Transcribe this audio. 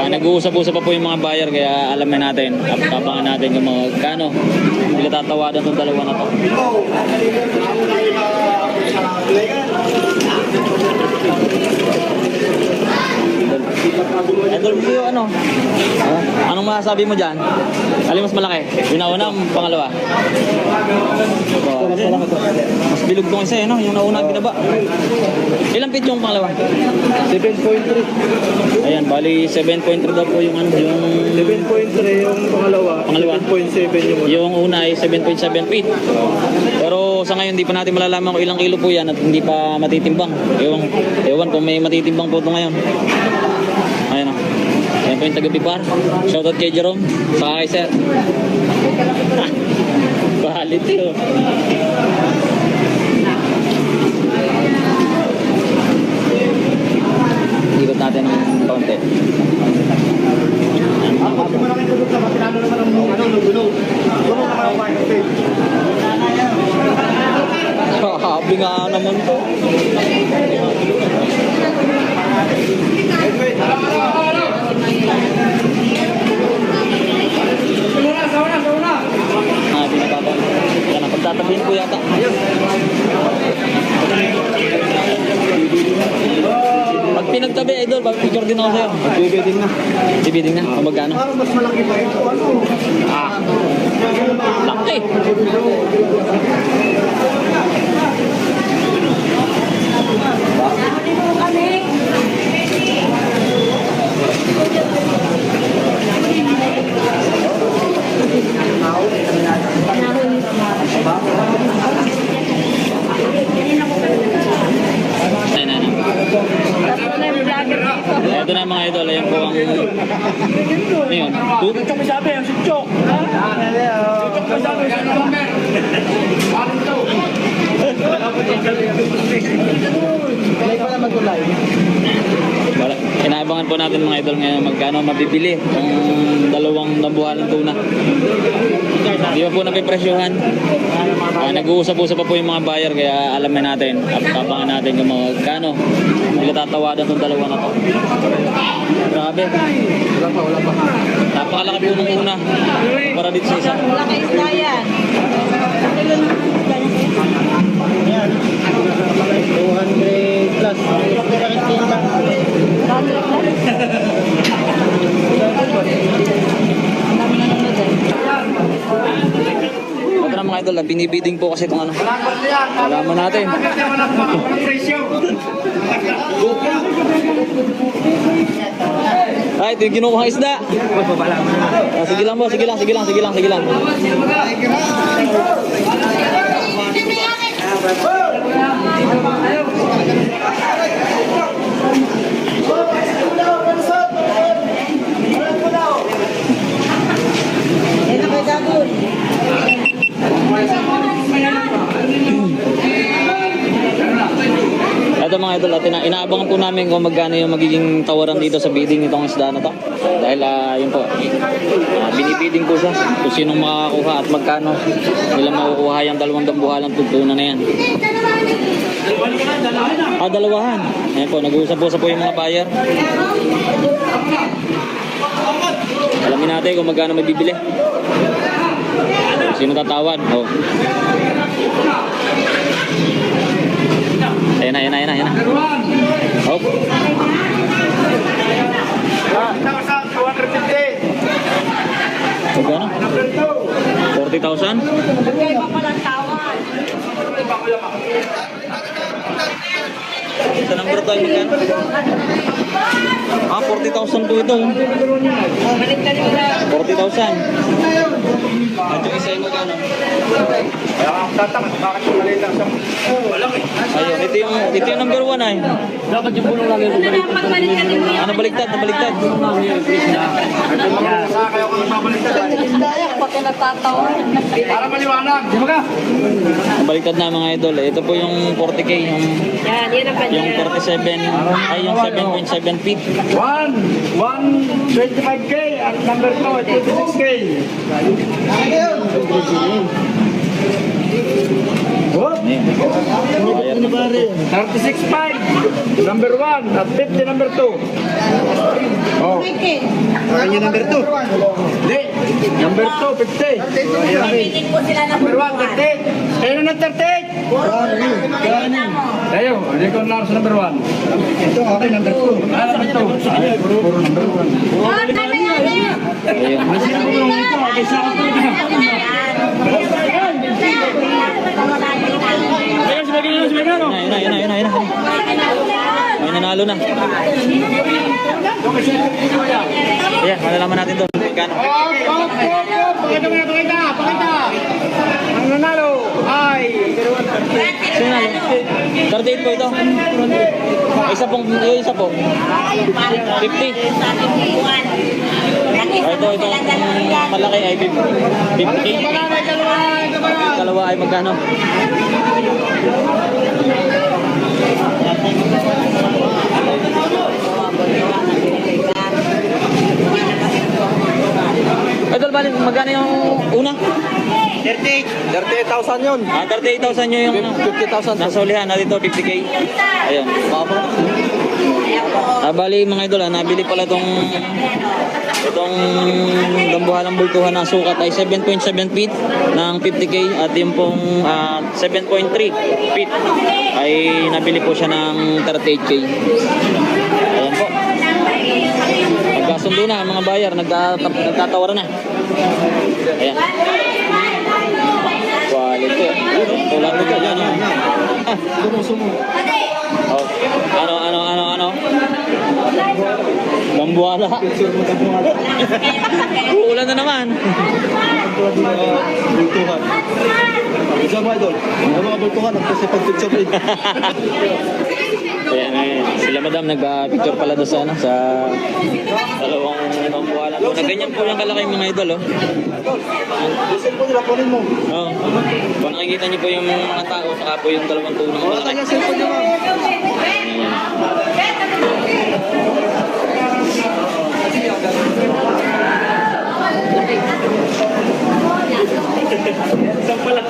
Nag-uusap-usap pa po yung mga buyer kaya alamin natin. Abangan natin yung magkano. Hindi tatawadan itong dalawa na to. Idol mo yung ano? Anong masasabi mo dyan? Alin mas malaki? Yung nauna ang pangalawa? Mas bilog tong isa eh, no? Yung nauna ang binaba. Ilang feet yung pangalawa? 7.3. Ayan, bali 7.3 daw po yung ano, yung 7.3 yung pangalawa. 7.7 yung yung una ay 7.7 feet. Pero sa ngayon hindi pa natin malalaman kung ilang kilo po yan at hindi pa matitimbang. Ewan kung may matitimbang po ito ngayon. Ayan o. Ayan po yung taga-Bipar. Shoutout kay Jerome. Saka kay Sir. Quality o. Ikot natin ng kaunti. Pag malaki tulog sa matinalo naman ang lugulog. Tulog naman ang white. Habi nga naman to. Pinapapal. Yan ang pagtatabihin ko yata. Pag pinagtabi, idol, picture din ako sa'yo. Bibidding na. Bibidding na? Kung magkano? Parang mas malaki pa ito. Ano? Laki! Ito na mga idol, ayan po ang ngayon, Chok may sabi, ang chok. Chok may sabi, inaabangan po natin mga idol ngayon magkano mabibili ang dalawang nabuhalang tuna. Hindi pa po napipresyohan. Nag-uusap-usap pa po yung mga buyer kaya alamin natin at abangan natin yung magkano. Hindi tatawadan itong dalawa na to. Grabe. Wala pa. Napakalaki po ng una para dito sa isa. Malaki isda yan. Yan. 200 plus. Ito na mga idol, binibiding po kasi itong ano. Alaman natin. Ay, ito yung kinukuha isda. Sige lang po, sige lang. Ito mga idol, inaabangan po namin kung magkano yung magiging tawaran dito sa bidding nitong isda na to. Dahil yun po, binibidding po siya kung sinong makakakuha at magkano nila makukuha yung dalawang dambuhalang tuna na yan. Dalawahan. Ayan po, nag-uusap-usap po yung mga buyer. Alamin natin kung magkano may bibili. Sino tatawad? Oh. Ayan na. Oh. 250. Magkano? 40,000? Iba palang tawad. Sa number tayo magkano? 40,000 po ito. 40,000. At yung isa yung magkano? Kaya ang tatang, bakit yung maliit lang siya? Ayun, ito yung number 1 ay. Dapat yung bulong lang yung Pagbalikan din mo yan. Baliktad. Kaya ako nagpapalitan. Pati natatawa. Para maliwanag. Di ba ka? Baliktad na mga idol. Ito po yung 40K, Yan ang kanya. yung 47, ay yung 7.7 feet. 125K at number 2, 26K. Oh, Ayan. 36.5 number 1 at 50 number 2. Oh. Akin yung number 2. Hindi. Number 2, 50. Piniling po sila ng Number 1, 38. Kayo na ng 38. Tayo, hindi ko na sa number 1. Ito, okay, number 2. Number 2. Ay, puro number 1. Ayun. Ayun na. May nanalo na. Ayan, malalaman natin doon. Magkano? Pakita. Ang nanalo ay... Sino nanalo? 38 po ito. Isa po. 50. Ito, malaki ay 50. Dalawa ay magkano? Idol, bali, magkano yung una? 38,000 yun. 38,000 nyo yung 50,000. nasa ulihan na dito, 50K. Ayun. Bali mga idol, nabili pala itong dambuhalang bultuhan na sukat ay 7.7 feet ng 50K at yung pong 7.3 feet ay nabili po siya ng 38K. Ayan po. Nagkasundo na ang mga buyer, nagtatawaran na. Ayan. Quality. Tulad nito yan. Oh. Ano? Gambuala. Ulan na naman. Bultuhan. Isa mo, idol. Ang mga bultuhan, nagpasipag-picture rin. Ayan, sila madam nagpa-picture pala doon sa dalawang gambuala. So, ganyan po yung kalaki mga idol, oh. Gusto po nila, kunin mo. Oh. Kung nakikita niyo po yung mga tao, saka po yung dalawang tunang Wala malaki. kanya cellphone niya, ma'am. Isang pala